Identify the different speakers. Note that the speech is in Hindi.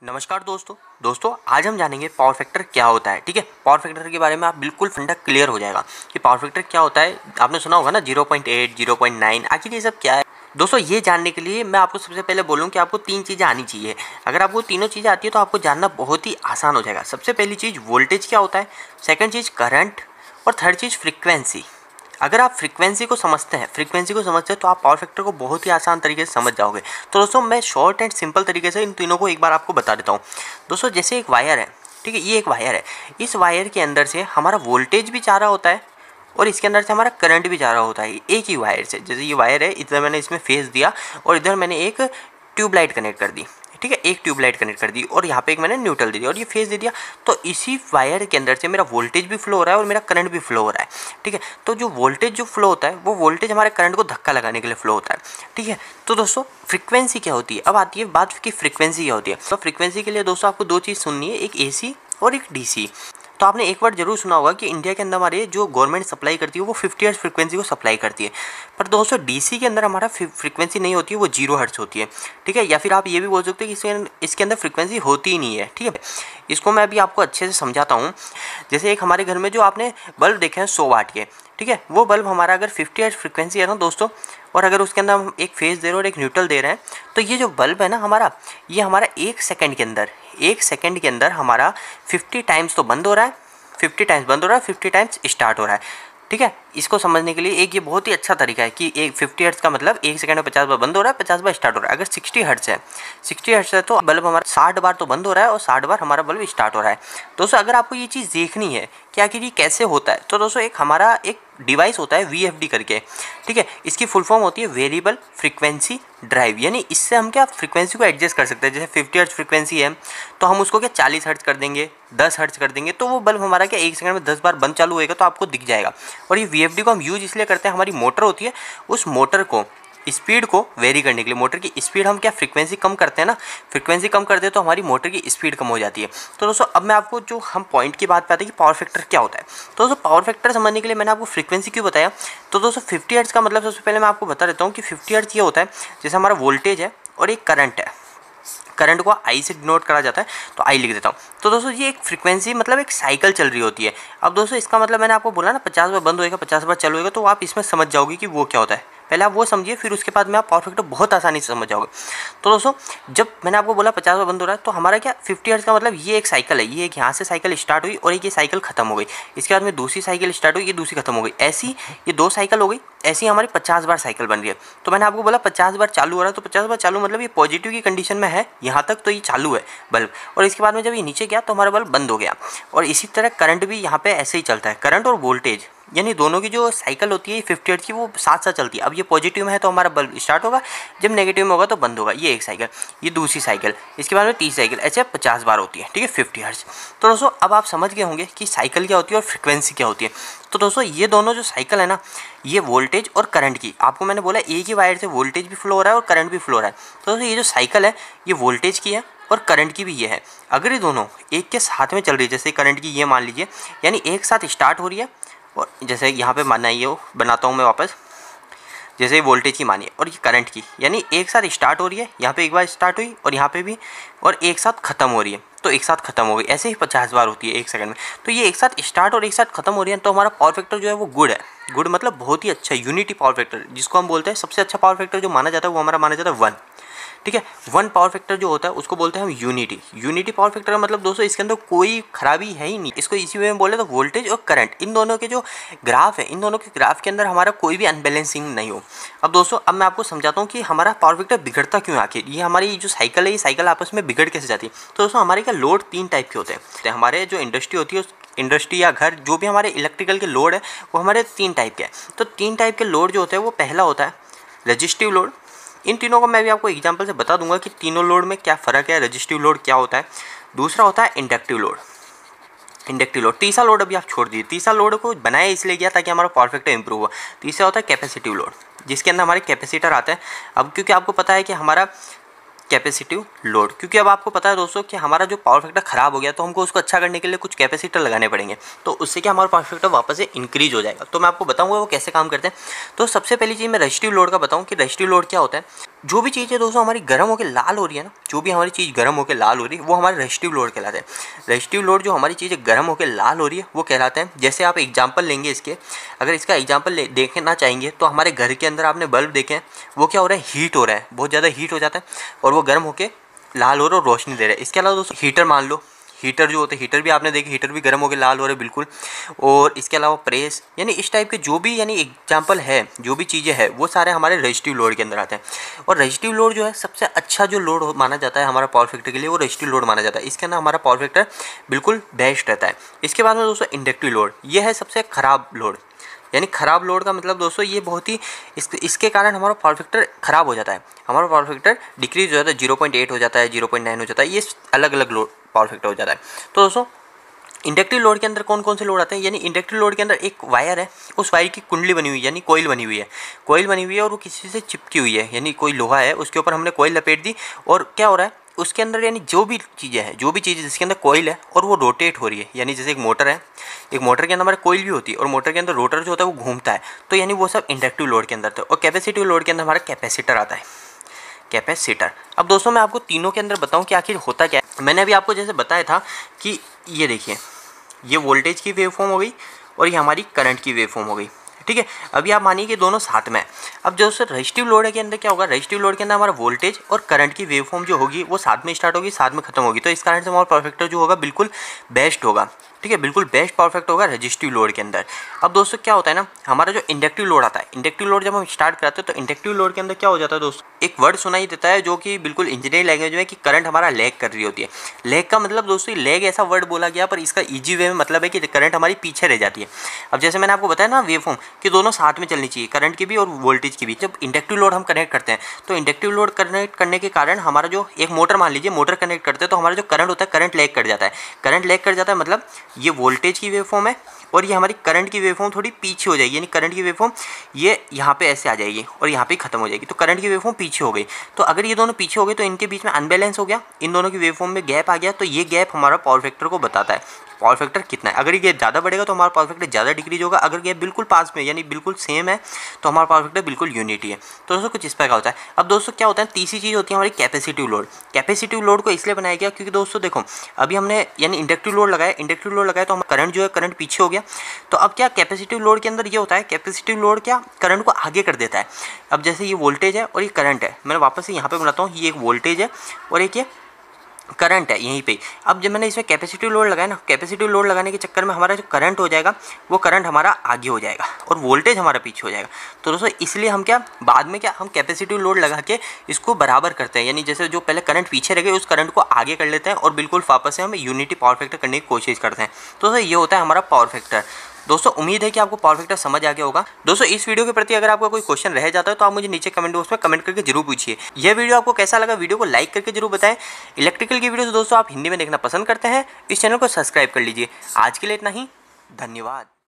Speaker 1: नमस्कार दोस्तों आज हम जानेंगे पावर फैक्टर क्या होता है। ठीक है, पावर फैक्टर के बारे में आप बिल्कुल फंडा क्लियर हो जाएगा कि पावर फैक्टर क्या होता है। आपने सुना होगा ना 0.8 0.9, आखिर ये सब क्या है। दोस्तों ये जानने के लिए मैं आपको सबसे पहले बोलूँ कि आपको 3 चीज़ें आनी चाहिए। अगर आपको तीनों चीज़ें आती है तो आपको जानना बहुत ही आसान हो जाएगा। सबसे पहली चीज़ वोल्टेज क्या होता है, सेकेंड चीज़ करंट और थर्ड चीज़ फ्रिक्वेंसी। अगर आप फ्रीक्वेंसी को समझते हैं तो आप पावर फैक्टर को बहुत ही आसान तरीके से समझ जाओगे। तो दोस्तों मैं शॉर्ट एंड सिंपल तरीके से इन तीनों को एक बार आपको बता देता हूँ। दोस्तों जैसे एक वायर है, ठीक है, ये एक वायर है। इस वायर के अंदर से हमारा वोल्टेज भी जा रहा होता है और इसके अंदर से हमारा करंट भी जा रहा होता है एक ही वायर से। जैसे ये वायर है, इधर मैंने इसमें फेस दिया और इधर मैंने एक ट्यूबलाइट कनेक्ट कर दी। ठीक है, एक ट्यूबलाइट कनेक्ट कर दी और यहाँ पे एक मैंने न्यूट्रल दे दिया और ये फेस दे दिया। तो इसी वायर के अंदर से मेरा वोल्टेज भी फ्लो हो रहा है और मेरा करंट भी फ्लो हो रहा है। ठीक है, तो जो वोल्टेज जो फ्लो होता है वो वोल्टेज हमारे करंट को धक्का लगाने के लिए फ्लो होता है। ठीक है, तो दोस्तों फ्रीक्वेंसी क्या होती है। अब आती है बात की फ्रीक्वेंसी क्या होती है। तो फ्रीक्वेंसी के लिए दोस्तों आपको 2 चीज़ सुननी है, एक AC और एक DC। तो आपने एक वर्ड जरूर सुना होगा कि इंडिया के अंदर हमारे जो गवर्नमेंट सप्लाई करती है वो 50 हर्ट्ज फ्रीक्वेंसी को सप्लाई करती है। पर दोस्तों DC के अंदर हमारा फ्रीक्वेंसी नहीं होती है, वो 0 हर्ट्ज होती है। ठीक है, या फिर आप ये भी बोल सकते हो कि इसके अंदर फ्रीक्वेंसी होती ही नहीं है। ठीक है, इसको मैं अभी आपको अच्छे से समझाता हूँ। जैसे एक हमारे घर में जो आपने बल्ब देखे हैं 100 वाट के, ठीक है, वो बल्ब हमारा अगर 50 हर्ट्ज फ्रीक्वेंसी है ना दोस्तों, और अगर उसके अंदर हम एक फेज दे रहे हैं और एक न्यूट्रल दे रहे हैं, तो ये जो बल्ब है ना हमारा, ये हमारा 1 सेकंड के अंदर हमारा 50 टाइम्स तो बंद हो रहा है, 50 टाइम्स बंद हो रहा है, 50 टाइम्स स्टार्ट हो रहा है। ठीक है, इसको समझने के लिए एक ये बहुत ही अच्छा तरीका है कि एक 50 हर्ट्ज का मतलब 1 सेकंड में 50 बार बंद हो रहा है, 50 बार स्टार्ट हो रहा है। अगर 60 हर्ट्ज है तो बल्ब हमारा 60 बार तो बंद हो रहा है और 60 बार हमारा बल्ब स्टार्ट हो रहा है। दोस्तों अगर आपको ये चीज़ देखनी है कि आखिर ये कैसे होता है, तो दोस्तों हमारा एक डिवाइस होता है VFD करके। ठीक है, इसकी फुल फॉर्म होती है वेरिएबल फ्रीक्वेंसी ड्राइव। यानी इससे हम क्या फ्रीक्वेंसी को एडजस्ट कर सकते हैं। जैसे 50 हर्ट्ज फ्रीक्वेंसी है तो हम उसको क्या 40 हर्ट्ज कर देंगे, 10 हर्ट्ज कर देंगे, तो वो बल्ब हमारा क्या 1 सेकंड में 10 बार बंद चालू होएगा तो आपको दिख जाएगा। और ये VFD को हम यूज इसलिए करते हैं, हमारी मोटर होती है, उस मोटर को स्पीड को वेरी करने के लिए, मोटर की स्पीड हम क्या फ्रीक्वेंसी कम करते हैं ना, फ्रीक्वेंसी कम कर दे तो हमारी मोटर की स्पीड कम हो जाती है। तो दोस्तों अब मैं आपको जो हम पॉइंट की बात पे आते हैं कि पावर फैक्टर क्या होता है। तो दोस्तों पावर फैक्टर समझने के लिए मैंने आपको फ्रीक्वेंसी क्यों बताया। तो दोस्तों 50 हर्ट्ज का मतलब सबसे पहले मैं आपको बता देता हूँ कि 50 हर्ट्ज ये होता है जैसे हमारा वोल्टेज है और एक करंट है, करंट को I से डिनोट करा जाता है, तो I लिख देता हूँ। तो दोस्तों ये एक फ्रीक्वेंसी मतलब एक साइकिल चल रही होती है। अब दोस्तों इसका मतलब मैंने आपको बोला ना 50 बार बंद होएगा, 50 बार चालू होएगा, तो आप इसमें समझ जाओगे कि वो क्या होता है। पहले आप वो समझिए, फिर उसके बाद में आप पावर फैक्टर बहुत आसानी से समझ जाओगे। तो दोस्तों जब मैंने आपको बोला 50 बार बंद हो रहा है, तो हमारा क्या 50 हर्ट्ज का मतलब ये एक साइकिल है, ये एक यहाँ से साइकिल स्टार्ट हुई और एक ये साइकिल खत्म हो गई। इसके बाद में दूसरी साइकिल स्टार्ट हुई, ये दूसरी खत्म हो गई, ऐसी ये 2 साइकिल हो गई। ऐसी हमारी 50 बार साइकिल बन रही है। तो मैंने आपको बोला 50 बार चालू हो रहा है, तो 50 बार चालू मतलब ये पॉजिटिव की कंडीशन में है यहाँ तक, तो ये चालू है बल्ब। और इसके बाद में जब ये नीचे गया तो हमारा बल्ब बंद हो गया। और इसी तरह करंट भी यहाँ पे ऐसे ही चलता है, करंट और वोल्टेज यानी दोनों की जो साइकिल होती है 50 हर्ट्ज की, वो साथ साथ चलती है। अब ये पॉजिटिव में है तो हमारा बल्ब स्टार्ट होगा, जब नेगेटिव में होगा तो बंद होगा। ये एक साइकिल, ये दूसरी साइकिल, इसके बाद में तीसरी साइकिल, ऐसे 50 बार होती है। ठीक है, 50 हर्ट्ज। तो दोस्तों अब आप समझ गए होंगे कि साइकिल क्या होती है और फ्रिक्वेंसी क्या होती है। तो दोस्तों ये दोनों जो साइकिल है ना, ये वोल्टेज और करंट की, आपको मैंने बोला एक ही वायर से वोल्टेज भी फ्लो हो रहा है और करंट भी फ्लो हो रहा है। तो दोस्तों ये जो साइकिल है ये वोल्टेज की है और करंट की भी ये है। अगर ये दोनों एक के साथ में चल रही है, जैसे करंट की ये मान लीजिए, यानी एक साथ स्टार्ट हो रही है, और जैसे यहाँ पे माना ये बनाता हूँ मैं वापस, जैसे वोल्टेज की मानिए और ये करंट की, यानी एक साथ स्टार्ट हो रही है, यहाँ पे एक बार स्टार्ट हुई और यहाँ पे भी, और एक साथ खत्म हो रही है, तो एक साथ खत्म हो गई। ऐसे ही 50 बार होती है 1 सेकंड में। तो ये एक साथ स्टार्ट और एक साथ खत्म हो रही है, तो हमारा पावर फैक्टर जो है वो गुड है। गुड मतलब बहुत ही अच्छा, यूनिटी पावर फैक्टर जिसको हम बोलते हैं। सबसे अच्छा पावर फैक्टर जो माना जाता है वो हमारा माना जाता है 1। ठीक है, 1 पावर फैक्टर जो होता है उसको बोलते हैं हम यूनिटी पावर फैक्टर का मतलब दोस्तों इसके अंदर कोई खराबी है ही नहीं। इसको इसी वे में बोले तो वोल्टेज और करंट, इन दोनों के जो ग्राफ है, इन दोनों के ग्राफ के अंदर हमारा कोई भी अनबैलेंसिंग नहीं हो। अब दोस्तों अब मैं आपको समझाता हूँ कि हमारा पावर फैक्टर बिगड़ता क्यों आखिर। ये हमारी जो साइकिल है, ये साइकिल आपस में बिगड़ कैसे जाती है। तो दोस्तों हमारे क्या लोड 3 टाइप के होते हैं। हमारे जो इंडस्ट्री होती है, इंडस्ट्री या घर, जो भी हमारे इलेक्ट्रिकल के लोड है वो हमारे 3 टाइप के हैं। तो 3 टाइप के लोड जो होते हैं वो पहला होता है रजिस्टिव लोड। इन तीनों को मैं भी आपको एग्जांपल से बता दूंगा कि तीनों लोड में क्या फ़र्क है, रजिस्टिव लोड क्या होता है। दूसरा होता है इंडक्टिव लोड। तीसरा लोड अभी आप छोड़ दीजिए, तीसरा लोड को बनाया इसलिए गया ताकि हमारा पावर फैक्टर इंप्रूव हो। तीसरा होता है कैपेसिटिव लोड, जिसके अंदर हमारे कैपेसिटर आते हैं। अब क्योंकि आपको पता है कि हमारा कैपेसिटिव लोड, क्योंकि अब आपको पता है दोस्तों कि हमारा जो पावर फैक्टर ख़राब हो गया तो हमको उसको अच्छा करने के लिए कुछ कैपेसिटर लगाने पड़ेंगे, तो उससे क्या हमारा पावर फैक्टर वापस से इंक्रीज हो जाएगा। तो मैं आपको बताऊंगा वो कैसे काम करते हैं। तो सबसे पहली चीज़ मैं रजिस्टिव लोड का बताऊं कि रजिस्टिव लोड क्या होता है। जो भी चीज़ है दोस्तों हमारी गर्म होकर लाल हो रही है ना, जो भी हमारी चीज़ गर्म होकर लाल हो रही है वो हमारे रेजिस्टिव लोड कहलाते हैं। रेजिस्टिव लोड जो हमारी चीज़ें गर्म होकर लाल हो रही है वो कहलाते हैं। जैसे आप एग्जांपल लेंगे इसके, अगर इसका एग्जांपल देखना चाहेंगे तो हमारे घर के अंदर आपने बल्ब देखे हैं, वो क्या हो रहा है, हीट हो रहा है, बहुत ज़्यादा हीट हो जाता है और वो गर्म होकर लाल हो रहा है और रोशनी दे रहा है। इसके अलावा दोस्तों हीटर मान लो, हीटर जो होते हैं, हीटर भी आपने देखे, हीटर भी गर्म होकर लाल हो रहे हैं बिल्कुल। और इसके अलावा प्रेस, यानी इस टाइप के जो भी यानी एग्जांपल है, जो भी चीज़ें हैं वो सारे हमारे रेजिस्टिव लोड के अंदर आते हैं। और रेजिस्टिव लोड जो है सबसे अच्छा जो लोड माना जाता है हमारा पावर फैक्टर के लिए, वो रेजिस्टिव लोड माना जाता है। इसके अंदर हमारा पावर फैक्टर बिल्कुल बेस्ट रहता है। इसके बाद में दोस्तों इंडक्टिव लोड, ये है सबसे ख़राब लोड। यानी ख़राब लोड का मतलब दोस्तों ये बहुत ही इसके कारण हमारा पावर फैक्टर ख़राब हो जाता है, हमारा पावर फैक्टर डिक्रीज हो जाता है, 0.8 हो जाता है, 0.9 हो जाता है, ये अलग अलग लोड पावर फैक्टर हो जाता है। तो दोस्तों इंडक्टिव लोड के अंदर कौन कौन से लोड आते हैं, यानी इंडक्टिव लोड के अंदर एक वायर है, उस वायर की कुंडली बनी हुई है, यानी कोयल बनी हुई है, कोयल बनी हुई है और वो किसी से चिपकी हुई है, यानी कोई लोहा है उसके ऊपर हमने कोयल लपेट दी और क्या हो रहा है उसके अंदर, यानी जो भी चीज़ें हैं, जो भी चीज़ जिसके अंदर कोयल है और वो रोटेट हो रही है, यानी जैसे एक मोटर है, एक मोटर के अंदर हमारे कोयल भी होती है और मोटर के अंदर रोटर जो होता है वो घूमता है, तो यानी वो सब इंडक्टिव लोड के अंदर था। और कैपेसिटिव लोड के अंदर हमारा कैपेसिटर आता है, कैपेसिटर। अब दोस्तों मैं आपको तीनों के अंदर बताऊं कि आखिर होता क्या है। मैंने अभी आपको जैसे बताया था कि ये देखिए, ये वोल्टेज की वेवफॉर्म हो गई और ये हमारी करंट की वेवफॉर्म हो गई, ठीक है। अभी आप मानिए कि दोनों साथ में है। अब जो रेजिस्टिव लोड के अंदर क्या होगा, रेजिस्टिव लोड के अंदर हमारा वोल्टेज और करंट की वेवफॉर्म जो होगी वो साथ में स्टार्ट होगी, साथ में खत्म होगी, तो इस कारण से हमारा पावर फैक्टर जो होगा बिल्कुल बेस्ट होगा, ठीक है, बिल्कुल बेस्ट पावर फैक्टर होगा रेजिस्टिव लोड के अंदर। अब दोस्तों क्या होता है ना, हमारा जो इंडक्टिव लोड आता है, इंडक्टिव लोड जब हम स्टार्ट कराते हैं तो इंडक्टिव लोड के अंदर क्या हो जाता है दोस्तों, एक वर्ड सुनाई देता है जो कि बिल्कुल इंजीनियरिंग लैंग्वेज में कि करंट हमारा लैग कर रही होती है। लैग का मतलब दोस्तों, लैग ऐसा वर्ड बोला गया पर इसका ईजी वे में मतलब है कि करंट हमारी पीछे रह जाती है। अब जैसे मैंने आपको बताया ना वेवफॉर्म कि दोनों साथ में चलनी चाहिए, करंट की भी और वोल्टेज की भी। जब इंडक्टिव लोड हम कनेक्ट करते हैं तो इंडक्टिव लोड कनेक्ट करने के कारण हमारा जो एक मोटर, मान लीजिए मोटर कनेक्ट करते हैं तो हमारा जो करंट होता है, करंट लैग कर जाता है। करंट लैग कर जाता है मतलब ये वोल्टेज की वेवफॉर्म है और ये हमारी करंट की वेवफॉर्म थोड़ी पीछे हो जाएगी, यानी करंट की वेवफॉर्म ये यहाँ पे ऐसे आ जाएगी और यहाँ पे खत्म हो जाएगी, तो करंट की वेवफॉर्म पीछे हो गई। तो अगर ये दोनों पीछे हो गए तो इनके बीच में अनबैलेंस हो गया, इन दोनों की वेवफॉर्म में गैप आ गया, तो ये गैप हमारा पावर फैक्टर को बताता है पावर फैक्टर कितना है। अगर ये गैप ज़्यादा बढ़ेगा तो हमारा पावर फैक्टर ज़्यादा डिक्रीज होगा, अगर गैप बिल्कुल पास में यानी बिल्कुल सेम है तो हमारा पावर फैक्टर बिल्कुल यूनिटी है। तो दोस्तों कुछ इस प्रकार होता है। अब दोस्तों क्या होता है, तीसरी चीज़ होती है हमारी कैपेसिटिव लोड। कैपेसिटिव लोड को इसलिए बनाया गया क्योंकि दोस्तों देखो, अभी हमने यानी इंडक्टिव लोड लगाया, इंडक्टिव लोड लगाया तो हमारा करंट जो है, करंट पीछे हो गया। तो अब क्या कैपेसिटिव लोड के अंदर ये होता है, कैपेसिटिव लोड क्या करंट को आगे कर देता है। अब जैसे ये वोल्टेज है और ये करंट है, मैं वापस से यहाँ पे बनाता हूँ, ये एक वोल्टेज है और एक ये करंट है यहीं पे। अब जब मैंने इसमें कैपेसिटिव लोड लगाया ना, कैपेसिटिव लोड लगाने के चक्कर में हमारा जो करंट हो जाएगा वो करंट हमारा आगे हो जाएगा और वोल्टेज हमारा पीछे हो जाएगा। तो दोस्तों इसलिए हम क्या बाद में क्या हम कैपेसिटिव लोड लगा के इसको बराबर करते हैं, यानी जैसे जो पहले करंट पीछे रह गए उस करंट को आगे कर लेते हैं और बिल्कुल वापस से हम यूनिटी पावर फैक्टर करने की कोशिश करते हैं। तो दोस्तों ये होता है हमारा पावर फैक्टर। दोस्तों उम्मीद है कि आपको पावर फैक्टर समझ आ गया होगा। दोस्तों इस वीडियो के प्रति अगर आपका कोई क्वेश्चन रह जाता है तो आप मुझे नीचे कमेंट बॉक्स में कमेंट करके जरूर पूछिए। यह वीडियो आपको कैसा लगा, वीडियो को लाइक करके जरूर बताएं। इलेक्ट्रिकल की वीडियो दोस्तों आप हिंदी में देखना पसंद करते हैं, इस चैनल को सब्सक्राइब कर लीजिए। आज के लिए इतना ही, धन्यवाद।